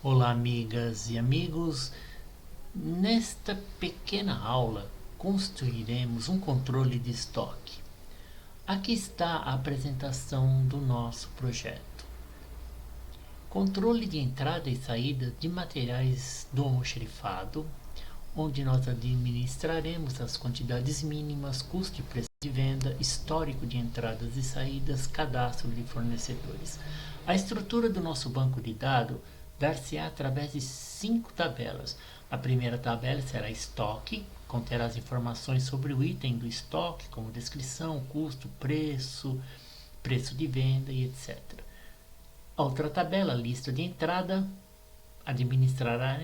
Olá, amigas e amigos. Nesta pequena aula, construiremos um controle de estoque. Aqui está a apresentação do nosso projeto. Controle de entrada e saída de materiais do almoxarifado, onde nós administraremos as quantidades mínimas, custo e preço de venda, histórico de entradas e saídas, cadastro de fornecedores. A estrutura do nosso banco de dados dar-se-á através de 5 tabelas. A primeira tabela será estoque, conterá as informações sobre o item do estoque, como descrição, custo, preço, preço de venda e etc. A outra tabela, lista de entrada, administrará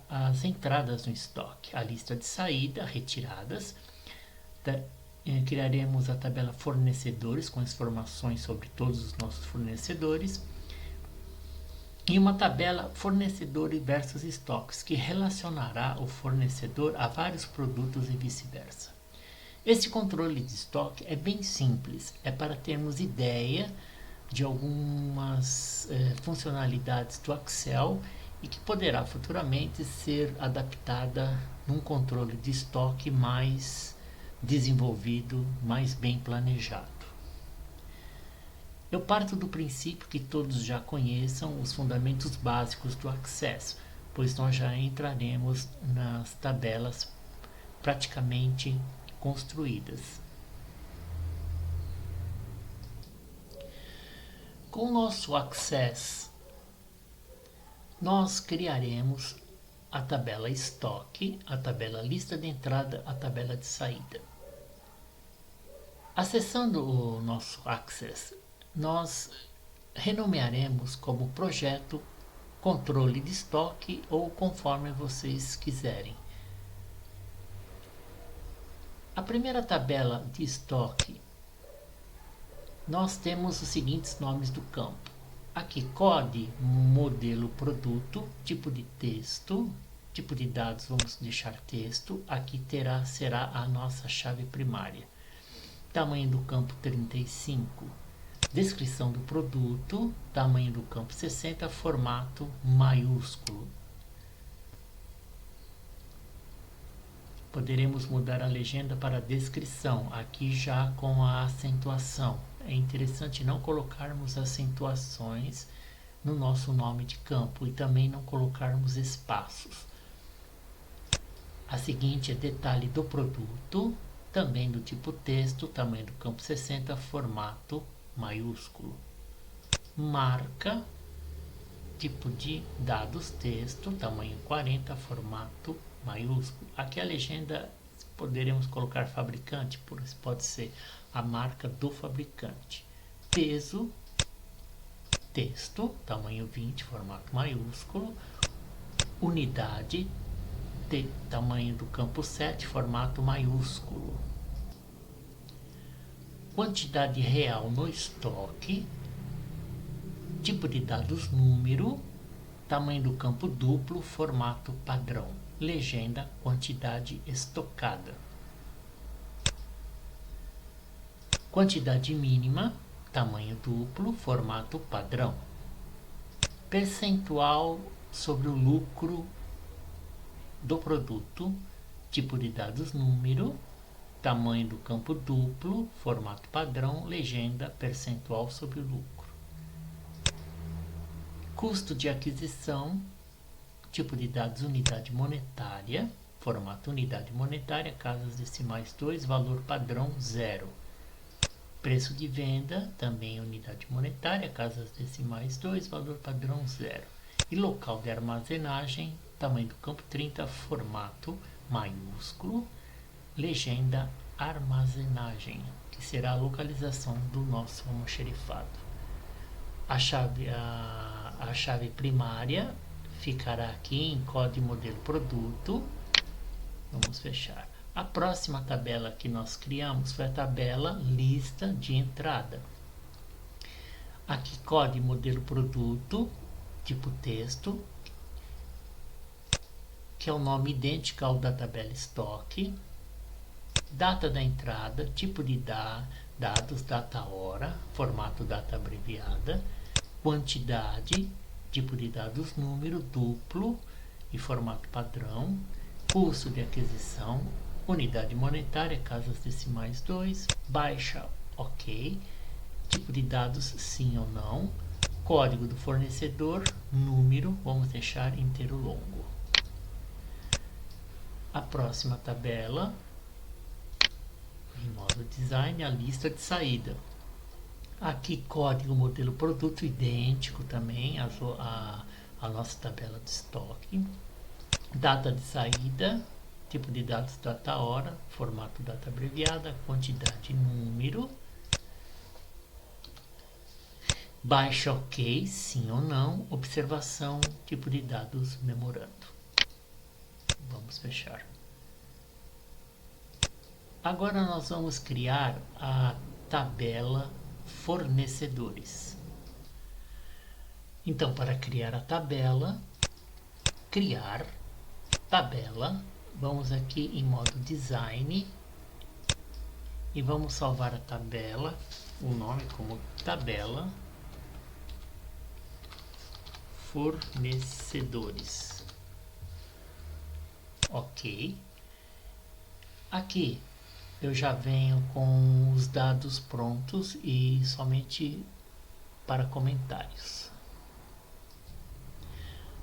as entradas no estoque. A lista de saída, retiradas. Criaremos a tabela fornecedores com informações sobre todos os nossos fornecedores. E uma tabela fornecedores versus estoques, que relacionará o fornecedor a vários produtos e vice-versa. Esse controle de estoque é bem simples, é para termos ideia de algumas funcionalidades do Excel e que poderá futuramente ser adaptada num controle de estoque mais desenvolvido, mais bem planejado. Eu parto do princípio que todos já conheçam os fundamentos básicos do Access, pois nós já entraremos nas tabelas praticamente construídas. Com o nosso Access, nós criaremos a tabela estoque, a tabela lista de entrada, a tabela de saída. Acessando o nosso Access, nós renomearemos como projeto controle de estoque ou conforme vocês quiserem. A primeira tabela de estoque, nós temos os seguintes nomes do campo. Aqui, COD, modelo produto, tipo de texto, tipo de dados, vamos deixar texto. Aqui será a nossa chave primária. Tamanho do campo 35. Descrição do produto, tamanho do campo 60, formato maiúsculo. Poderemos mudar a legenda para descrição, aqui já com a acentuação. É interessante não colocarmos acentuações no nosso nome de campo e também não colocarmos espaços. A seguinte é detalhe do produto, também do tipo texto, tamanho do campo 60, formato maiúsculo. Marca, tipo de dados texto, tamanho 40, formato maiúsculo. Aqui a legenda poderemos colocar fabricante, pode ser a marca do fabricante. Peso, texto, tamanho 20, formato maiúsculo. Unidade, tamanho do campo 7, formato maiúsculo. Quantidade real no estoque, tipo de dados número, tamanho do campo duplo, formato padrão. Legenda, quantidade estocada. Quantidade mínima, tamanho duplo, formato padrão. Percentual sobre o lucro do produto, tipo de dados número, tamanho do campo duplo, formato padrão, legenda, percentual sobre o lucro. Custo de aquisição, tipo de dados unidade monetária, formato unidade monetária, casas decimais 2, valor padrão 0. Preço de venda, também unidade monetária, casas decimais 2, valor padrão 0. E local de armazenagem, tamanho do campo 30, formato maiúsculo, legenda armazenagem, que será a localização do nosso almoxarifado. A chave primária ficará aqui em código modelo produto. Vamos fechar. A próxima tabela que nós criamos foi a tabela lista de entrada. Aqui código modelo produto, tipo texto, que é o nome idêntico ao da tabela estoque. Data da entrada, tipo de dados, data hora, formato data abreviada, quantidade, tipo de dados número, duplo e formato padrão, custo de aquisição, unidade monetária, casas decimais 2, baixa, ok, tipo de dados sim ou não, código do fornecedor, número, vamos deixar inteiro longo. A próxima tabela, em modo design, a lista de saída. Aqui código, modelo, produto idêntico também a nossa tabela de estoque. Data de saída, tipo de dados, data, hora, formato data abreviada, quantidade, número. Baixa, ok, sim ou não. Observação, tipo de dados, memorando. Vamos fechar. Agora nós vamos criar a tabela fornecedores. Então, para criar a tabela, criar tabela, vamos aqui em modo design e vamos salvar a tabela, o nome como tabela fornecedores. Ok. Aqui eu já venho com os dados prontos e somente para comentários.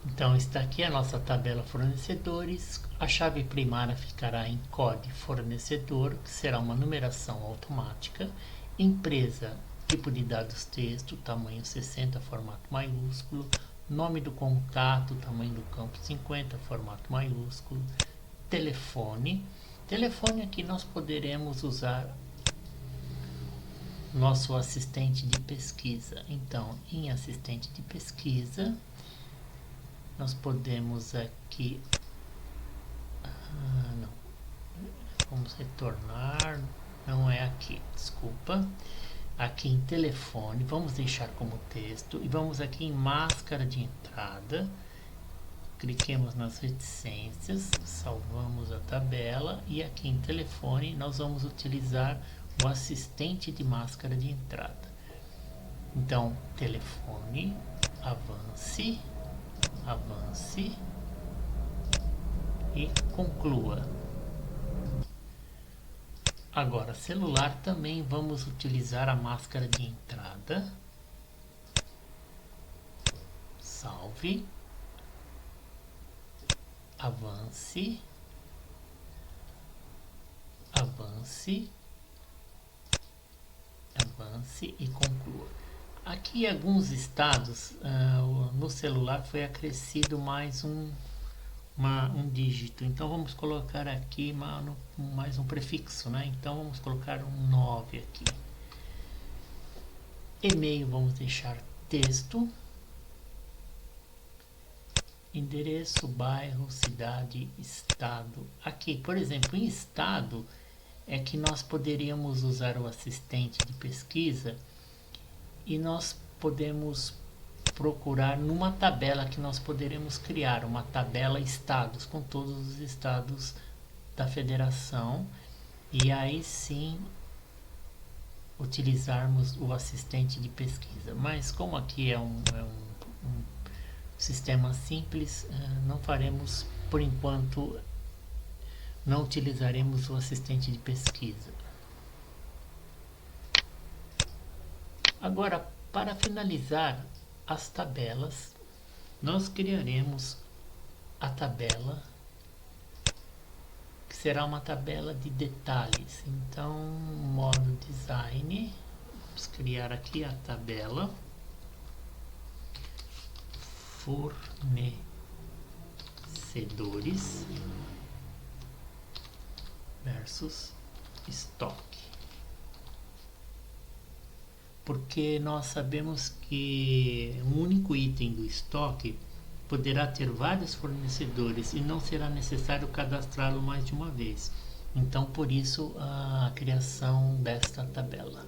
Então está aqui a nossa tabela fornecedores. A chave primária ficará em COD fornecedor, que será uma numeração automática. Empresa, tipo de dados texto, tamanho 60, formato maiúsculo. Nome do contato, tamanho do campo 50, formato maiúsculo. Telefone. Telefone aqui nós poderemos usar nosso assistente de pesquisa. Então, em assistente de pesquisa, nós podemos aqui... não. Vamos retornar. Não é aqui, desculpa. Aqui em telefone, vamos deixar como texto. E vamos aqui em máscara de entrada. Cliquemos nas reticências, salvamos a tabela e aqui em telefone nós vamos utilizar o assistente de máscara de entrada. Então, telefone, avance, avance e conclua. Agora, celular também vamos utilizar a máscara de entrada. Salve. Avance, avance, avance e conclua. Aqui alguns estados, no celular foi acrescido mais um dígito, então vamos colocar aqui mais um prefixo, né? Então vamos colocar um 9 aqui. E-mail vamos deixar texto. Endereço, bairro, cidade, estado. Aqui, por exemplo, em estado é que nós poderíamos usar o assistente de pesquisa e nós podemos procurar numa tabela que nós poderemos criar, uma tabela estados, com todos os estados da federação, e aí sim utilizarmos o assistente de pesquisa. Mas como aqui é um sistema simples, não faremos, por enquanto, não utilizaremos o assistente de pesquisa. Agora, para finalizar as tabelas, nós criaremos a tabela, que será uma tabela de detalhes. Então, modo design, vamos criar aqui a tabela fornecedores versus estoque, porque nós sabemos que um único item do estoque poderá ter vários fornecedores e não será necessário cadastrá-lo mais de uma vez. Então, por isso a criação desta tabela.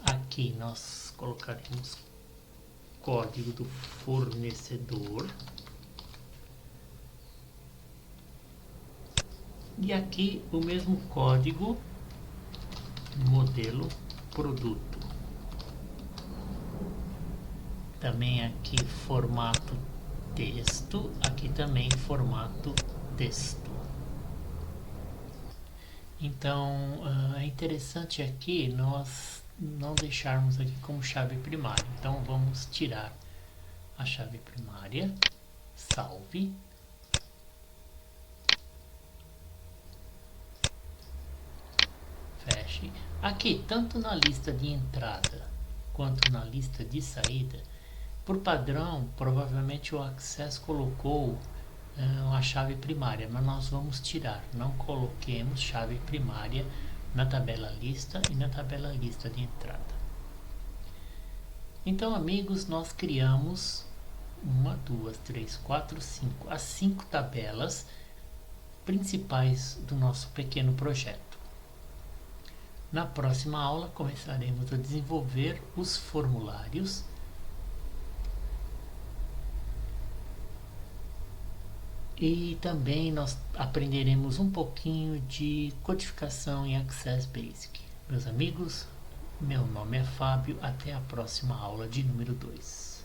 Aqui nós colocaremos código do fornecedor. E aqui o mesmo código modelo produto. também aqui formato texto, aqui também formato texto. Então é interessante aqui nós não deixarmos aqui como chave primária. Então vamos tirar a chave primária, salve. Feche. Aqui, tanto na lista de entrada quanto na lista de saída, por padrão, provavelmente o Access colocou a chave primária, mas nós vamos tirar. Não coloquemos chave primária na tabela lista e na tabela lista de entrada. Então, amigos, nós criamos 1, 2, 3, 4, 5, as 5 tabelas principais do nosso pequeno projeto. Na próxima aula começaremos a desenvolver os formulários e também nós aprenderemos um pouquinho de codificação em Access Basic. Meus amigos, meu nome é Fábio, até a próxima aula de número 2.